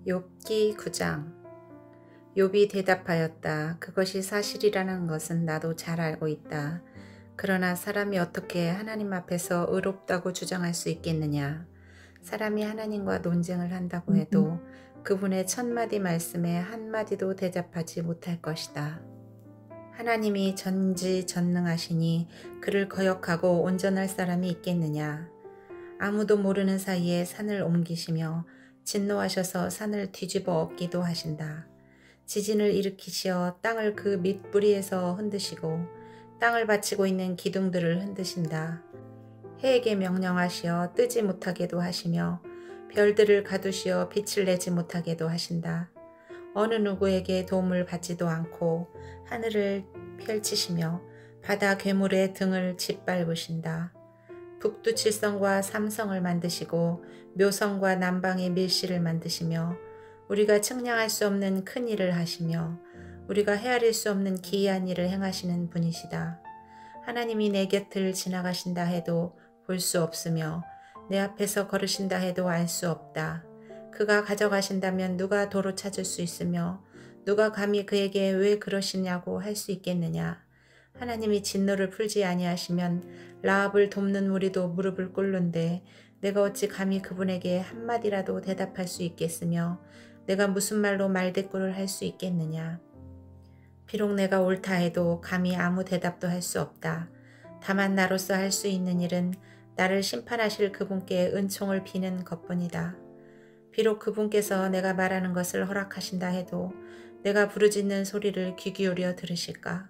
욥기 9장. 욥이 대답하였다. 그것이 사실이라는 것은 나도 잘 알고 있다. 그러나 사람이 어떻게 하나님 앞에서 의롭다고 주장할 수 있겠느냐. 사람이 하나님과 논쟁을 한다고 해도 그분의 천마디 말씀에 한마디도 대답하지 못할 것이다. 하나님이 전지전능하시니 그를 거역하고 온전할 사람이 있겠느냐. 아무도 모르는 사이에 산을 옮기시며 진노하셔서 산을 뒤집어 엎기도 하신다. 지진을 일으키시어 땅을 그 밑뿌리에서 흔드시고 땅을 받치고 있는 기둥들을 흔드신다. 해에게 명령하시어 뜨지 못하게도 하시며 별들을 가두시어 빛을 내지 못하게도 하신다. 어느 누구에게 도움을 받지도 않고 하늘을 펼치시며 바다 괴물의 등을 짓밟으신다. 북두칠성과 삼성을 만드시고 묘성과 남방의 밀실을 만드시며 우리가 측량할 수 없는 큰 일을 하시며 우리가 헤아릴 수 없는 기이한 일을 행하시는 분이시다. 하나님이 내 곁을 지나가신다 해도 볼 수 없으며 내 앞에서 걸으신다 해도 알 수 없다. 그가 가져가신다면 누가 도로 찾을 수 있으며 누가 감히 그에게 왜 그러시냐고 할 수 있겠느냐. 하나님이 진노를 풀지 아니하시면 라합을 돕는 무리도 무릎을 꿇는데 내가 어찌 감히 그분에게 한마디라도 대답할 수 있겠으며 내가 무슨 말로 말대꾸를 할 수 있겠느냐. 비록 내가 옳다 해도 감히 아무 대답도 할 수 없다. 다만 나로서 할 수 있는 일은 나를 심판하실 그분께 은총을 비는 것뿐이다. 비록 그분께서 내가 말하는 것을 허락하신다 해도 내가 부르짖는 소리를 귀 기울여 들으실까?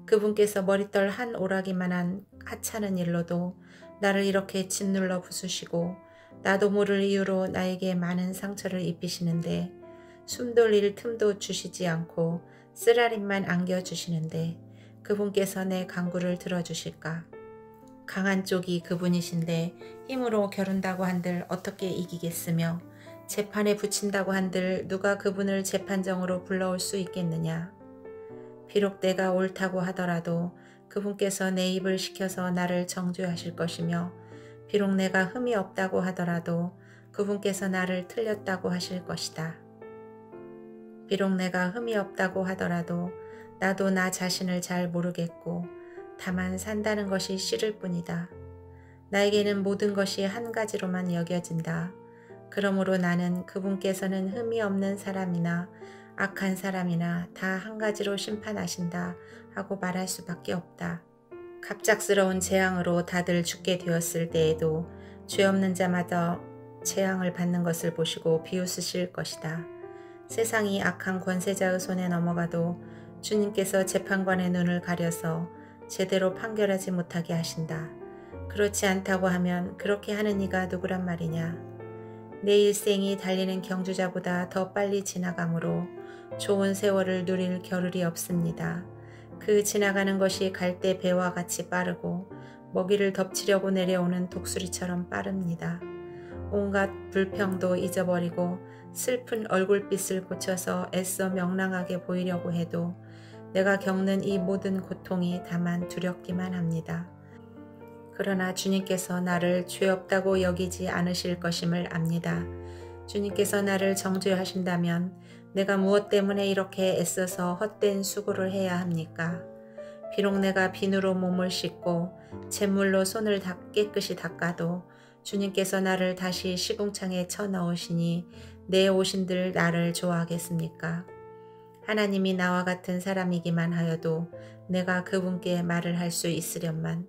그분께서 머리떨 한 오라기만한 하찮은 일로도 나를 이렇게 짓눌러 부수시고 나도 모를 이유로 나에게 많은 상처를 입히시는데 숨 돌릴 틈도 주시지 않고 쓰라림만 안겨주시는데 그분께서 내 간구를 들어주실까? 강한 쪽이 그분이신데 힘으로 겨룬다고 한들 어떻게 이기겠으며 재판에 붙인다고 한들 누가 그분을 재판정으로 불러올 수 있겠느냐. 비록 내가 옳다고 하더라도 그분께서 내 입을 시켜서 나를 정죄하실 것이며 비록 내가 흠이 없다고 하더라도 그분께서 나를 틀렸다고 하실 것이다. 비록 내가 흠이 없다고 하더라도 나도 나 자신을 잘 모르겠고 다만 산다는 것이 싫을 뿐이다. 나에게는 모든 것이 한 가지로만 여겨진다. 그러므로 나는 그분께서는 흠이 없는 사람이나 악한 사람이나 다 한 가지로 심판하신다 하고 말할 수밖에 없다. 갑작스러운 재앙으로 다들 죽게 되었을 때에도 죄 없는 자마다 재앙을 받는 것을 보시고 비웃으실 것이다. 세상이 악한 권세자의 손에 넘어가도 주님께서 재판관의 눈을 가려서 제대로 판결하지 못하게 하신다. 그렇지 않다고 하면 그렇게 하는 이가 누구란 말이냐. 내 일생이 달리는 경주자보다 더 빨리 지나가므로 좋은 세월을 누릴 겨를이 없습니다. 그 지나가는 것이 갈대 배와 같이 빠르고 먹이를 덮치려고 내려오는 독수리처럼 빠릅니다. 온갖 불평도 잊어버리고 슬픈 얼굴빛을 고쳐서 애써 명랑하게 보이려고 해도 내가 겪는 이 모든 고통이 다만 두렵기만 합니다. 그러나 주님께서 나를 죄 없다고 여기지 않으실 것임을 압니다. 주님께서 나를 정죄하신다면 내가 무엇 때문에 이렇게 애써서 헛된 수고를 해야 합니까? 비록 내가 비누로 몸을 씻고 잿물로 손을 깨끗이 닦아도 주님께서 나를 다시 시궁창에 쳐넣으시니 내 오신들 나를 좋아하겠습니까? 하나님이 나와 같은 사람이기만 하여도 내가 그분께 말을 할 수 있으련만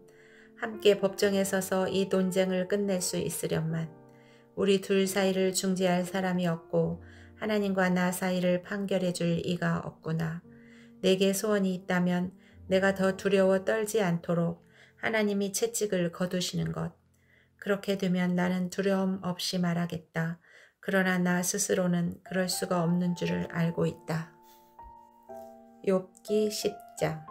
함께 법정에 서서 이 논쟁을 끝낼 수 있으련만 우리 둘 사이를 중재할 사람이 없고 하나님과 나 사이를 판결해 줄 이가 없구나. 내게 소원이 있다면 내가 더 두려워 떨지 않도록 하나님이 채찍을 거두시는 것. 그렇게 되면 나는 두려움 없이 말하겠다. 그러나 나 스스로는 그럴 수가 없는 줄을 알고 있다. 욥기 10장.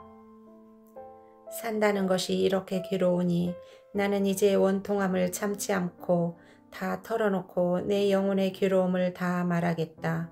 산다는 것이 이렇게 괴로우니 나는 이제 원통함을 참지 않고 다 털어놓고 내 영혼의 괴로움을 다 말하겠다.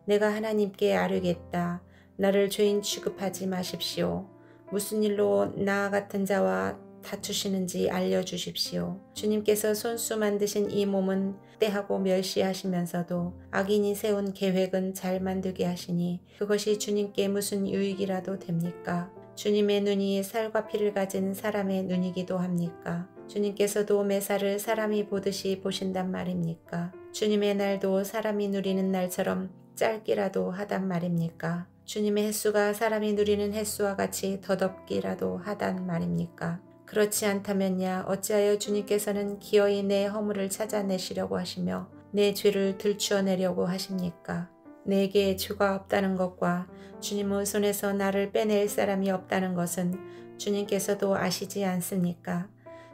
내가 하나님께 아뢰겠다. 나를 죄인 취급하지 마십시오. 무슨 일로 나 같은 자와 다투시는지 알려주십시오. 주님께서 손수 만드신 이 몸은 때하고 멸시하시면서도 악인이 세운 계획은 잘 만들게 하시니 그것이 주님께 무슨 유익이라도 됩니까? 주님의 눈이 살과 피를 가진 사람의 눈이기도 합니까? 주님께서도 매사를 사람이 보듯이 보신단 말입니까? 주님의 날도 사람이 누리는 날처럼 짧기라도 하단 말입니까? 주님의 횟수가 사람이 누리는 횟수와 같이 더덥기라도 하단 말입니까? 그렇지 않다면야 어찌하여 주님께서는 기어이 내 허물을 찾아내시려고 하시며 내 죄를 들추어내려고 하십니까? 내게 죄가 없다는 것과 주님의 손에서 나를 빼낼 사람이 없다는 것은 주님께서도 아시지 않습니까?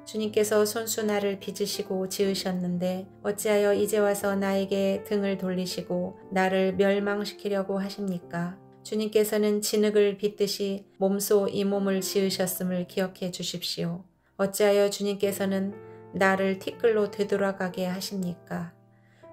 주님께서 손수 나를 빚으시고 지으셨는데 어찌하여 이제 와서 나에게 등을 돌리시고 나를 멸망시키려고 하십니까? 주님께서는 진흙을 빚듯이 몸소 이 몸을 지으셨음을 기억해 주십시오. 어찌하여 주님께서는 나를 티끌로 되돌아가게 하십니까?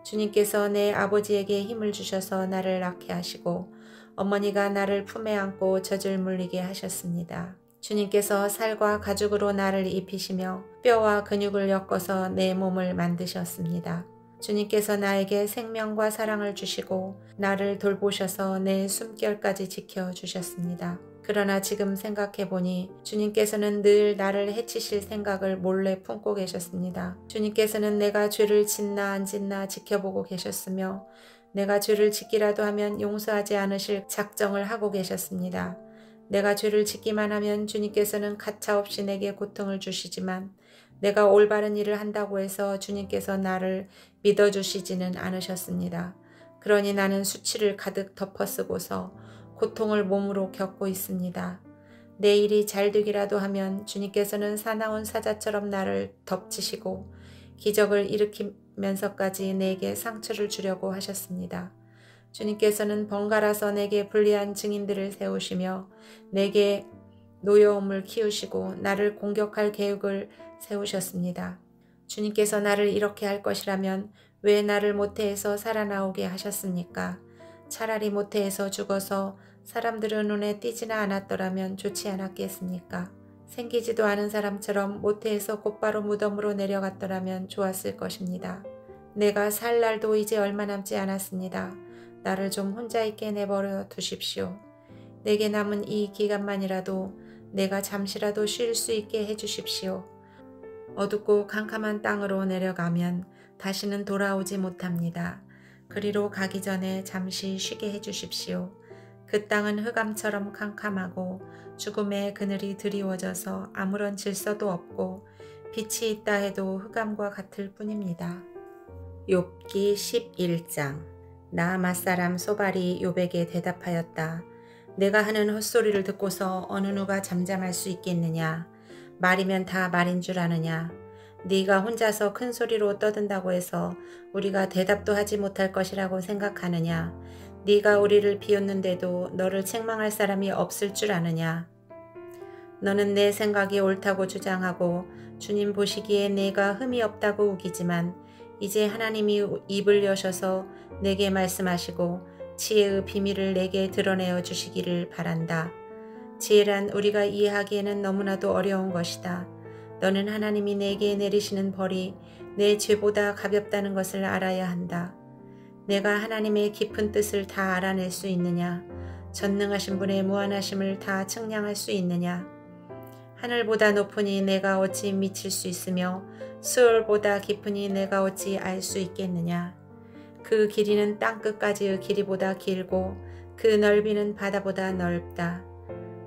주님께서 내 아버지에게 힘을 주셔서 나를 낳게 하시고 어머니가 나를 품에 안고 젖을 물리게 하셨습니다. 주님께서 살과 가죽으로 나를 입히시며 뼈와 근육을 엮어서 내 몸을 만드셨습니다. 주님께서 나에게 생명과 사랑을 주시고 나를 돌보셔서 내 숨결까지 지켜주셨습니다. 그러나 지금 생각해보니 주님께서는 늘 나를 해치실 생각을 몰래 품고 계셨습니다. 주님께서는 내가 죄를 짓나 안 짓나 지켜보고 계셨으며 내가 죄를 짓기라도 하면 용서하지 않으실 작정을 하고 계셨습니다. 내가 죄를 짓기만 하면 주님께서는 가차없이 내게 고통을 주시지만 내가 올바른 일을 한다고 해서 주님께서 나를 믿어주시지는 않으셨습니다. 그러니 나는 수치를 가득 덮어쓰고서 고통을 몸으로 겪고 있습니다. 내 일이 잘 되기라도 하면 주님께서는 사나운 사자처럼 나를 덮치시고 기적을 일으키면서까지 내게 상처를 주려고 하셨습니다. 주님께서는 번갈아서 내게 불리한 증인들을 세우시며 내게 노여움을 키우시고 나를 공격할 계획을 세우셨습니다. 주님께서 나를 이렇게 할 것이라면 왜 나를 모태에서 살아나오게 하셨습니까? 차라리 모태에서 죽어서 사람들의 눈에 띄지나 않았더라면 좋지 않았겠습니까? 생기지도 않은 사람처럼 모태에서 곧바로 무덤으로 내려갔더라면 좋았을 것입니다. 내가 살 날도 이제 얼마 남지 않았습니다. 나를 좀 혼자 있게 내버려 두십시오. 내게 남은 이 기간만이라도 내가 잠시라도 쉴 수 있게 해주십시오. 어둡고 캄캄한 땅으로 내려가면 다시는 돌아오지 못합니다. 그리로 가기 전에 잠시 쉬게 해주십시오. 그 땅은 흑암처럼 캄캄하고 죽음의 그늘이 드리워져서 아무런 질서도 없고 빛이 있다 해도 흑암과 같을 뿐입니다. 욥기 11장. 나아맛 사람 소발이 욥에게 대답하였다. 내가 하는 헛소리를 듣고서 어느 누가 잠잠할 수 있겠느냐. 말이면 다 말인 줄 아느냐. 네가 혼자서 큰 소리로 떠든다고 해서 우리가 대답도 하지 못할 것이라고 생각하느냐. 네가 우리를 비웃는데도 너를 책망할 사람이 없을 줄 아느냐. 너는 내 생각이 옳다고 주장하고 주님 보시기에 내가 흠이 없다고 우기지만 이제 하나님이 입을 여셔서 내게 말씀하시고 지혜의 비밀을 내게 드러내어 주시기를 바란다. 지혜란 우리가 이해하기에는 너무나도 어려운 것이다. 너는 하나님이 내게 내리시는 벌이 내 죄보다 가볍다는 것을 알아야 한다. 내가 하나님의 깊은 뜻을 다 알아낼 수 있느냐? 전능하신 분의 무한하심을 다 측량할 수 있느냐? 하늘보다 높으니 내가 어찌 미칠 수 있으며 수월보다 깊으니 내가 어찌 알 수 있겠느냐? 그 길이는 땅끝까지의 길이보다 길고 그 넓이는 바다보다 넓다.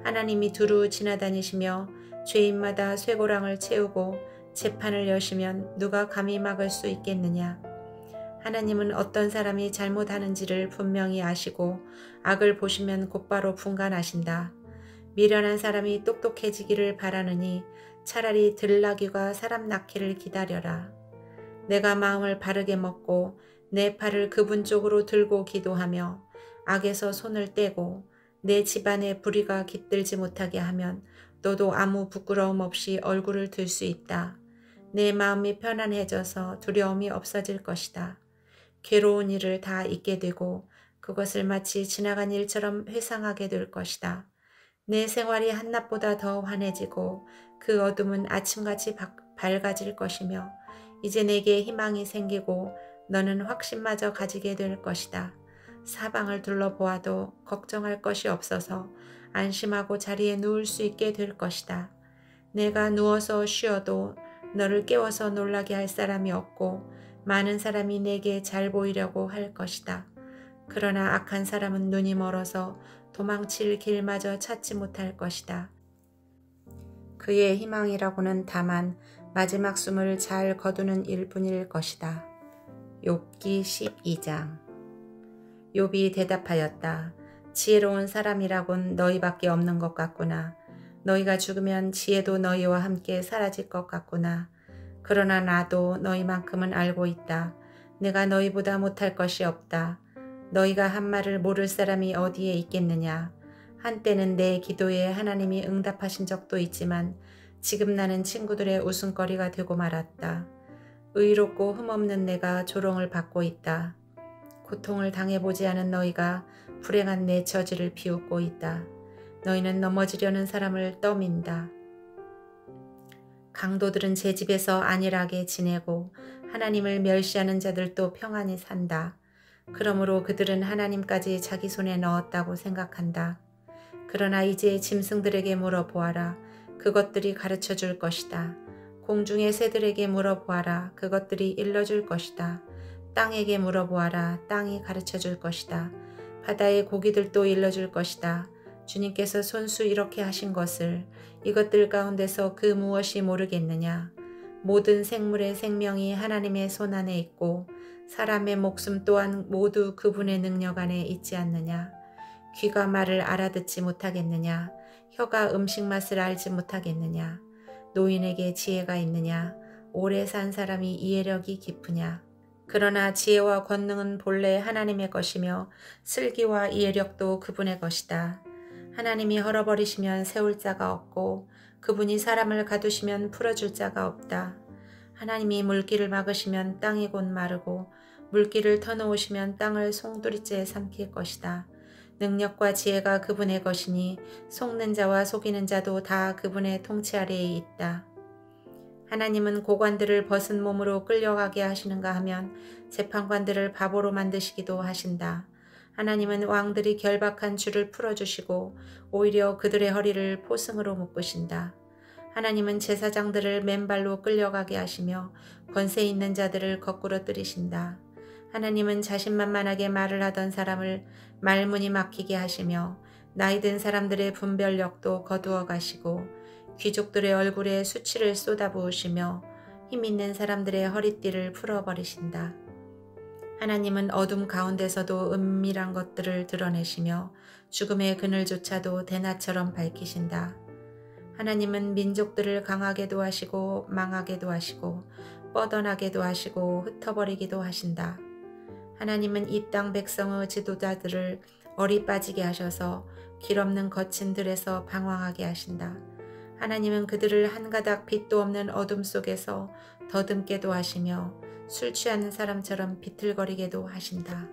하나님이 두루 지나다니시며 죄인마다 쇠고랑을 채우고 재판을 여시면 누가 감히 막을 수 있겠느냐? 하나님은 어떤 사람이 잘못하는지를 분명히 아시고 악을 보시면 곧바로 분간하신다. 미련한 사람이 똑똑해지기를 바라느니 차라리 들나귀가 사람 낳기를 기다려라. 내가 마음을 바르게 먹고 내 팔을 그분 쪽으로 들고 기도하며 악에서 손을 떼고 내 집안에 불의가 깃들지 못하게 하면 너도 아무 부끄러움 없이 얼굴을 들 수 있다. 내 마음이 편안해져서 두려움이 없어질 것이다. 괴로운 일을 다 잊게 되고 그것을 마치 지나간 일처럼 회상하게 될 것이다. 내 생활이 한낮보다 더 환해지고 그 어둠은 아침같이 밝아질 것이며 이제 내게 희망이 생기고 너는 확신마저 가지게 될 것이다. 사방을 둘러보아도 걱정할 것이 없어서 안심하고 자리에 누울 수 있게 될 것이다. 내가 누워서 쉬어도 너를 깨워서 놀라게 할 사람이 없고 많은 사람이 내게 잘 보이려고 할 것이다. 그러나 악한 사람은 눈이 멀어서 도망칠 길마저 찾지 못할 것이다. 그의 희망이라고는 다만 마지막 숨을 잘 거두는 일뿐일 것이다. 욥기 12장. 욥이 대답하였다. 지혜로운 사람이라곤 너희밖에 없는 것 같구나. 너희가 죽으면 지혜도 너희와 함께 사라질 것 같구나. 그러나 나도 너희만큼은 알고 있다. 내가 너희보다 못할 것이 없다. 너희가 한 말을 모를 사람이 어디에 있겠느냐. 한때는 내 기도에 하나님이 응답하신 적도 있지만 지금 나는 친구들의 웃음거리가 되고 말았다. 의롭고 흠없는 내가 조롱을 받고 있다. 고통을 당해보지 않은 너희가 불행한 내 처지를 비웃고 있다. 너희는 넘어지려는 사람을 떠민다. 강도들은 제 집에서 안일하게 지내고 하나님을 멸시하는 자들도 평안히 산다. 그러므로 그들은 하나님까지 자기 손에 넣었다고 생각한다. 그러나 이제 짐승들에게 물어보아라. 그것들이 가르쳐 줄 것이다. 공중의 새들에게 물어보아라. 그것들이 일러줄 것이다. 땅에게 물어보아라. 땅이 가르쳐 줄 것이다. 바다의 고기들도 일러줄 것이다. 주님께서 손수 이렇게 하신 것을 이것들 가운데서 그 무엇이 모르겠느냐. 모든 생물의 생명이 하나님의 손 안에 있고 사람의 목숨 또한 모두 그분의 능력 안에 있지 않느냐. 귀가 말을 알아듣지 못하겠느냐. 혀가 음식 맛을 알지 못하겠느냐. 노인에게 지혜가 있느냐. 오래 산 사람이 이해력이 깊으냐. 그러나 지혜와 권능은 본래 하나님의 것이며 슬기와 이해력도 그분의 것이다. 하나님이 헐어버리시면 세울 자가 없고 그분이 사람을 가두시면 풀어줄 자가 없다. 하나님이 물길을 막으시면 땅이 곧 마르고 물길을 터놓으시면 땅을 송두리째 삼킬 것이다. 능력과 지혜가 그분의 것이니 속는 자와 속이는 자도 다 그분의 통치 아래에 있다. 하나님은 고관들을 벗은 몸으로 끌려가게 하시는가 하면 재판관들을 바보로 만드시기도 하신다. 하나님은 왕들이 결박한 줄을 풀어주시고 오히려 그들의 허리를 포승으로 묶으신다. 하나님은 제사장들을 맨발로 끌려가게 하시며 권세 있는 자들을 거꾸로 들이신다. 하나님은 자신만만하게 말을 하던 사람을 말문이 막히게 하시며 나이든 사람들의 분별력도 거두어 가시고 귀족들의 얼굴에 수치를 쏟아부으시며 힘있는 사람들의 허리띠를 풀어버리신다. 하나님은 어둠 가운데서도 은밀한 것들을 드러내시며 죽음의 그늘조차도 대낮처럼 밝히신다. 하나님은 민족들을 강하게도 하시고 망하게도 하시고 뻗어나게도 하시고 흩어버리기도 하신다. 하나님은 이 땅 백성의 지도자들을 어리 빠지게 하셔서 길없는 거친 들에서 방황하게 하신다. 하나님은 그들을 한 가닥 빛도 없는 어둠 속에서 더듬게도 하시며 술 취하는 사람처럼 비틀거리게도 하신다.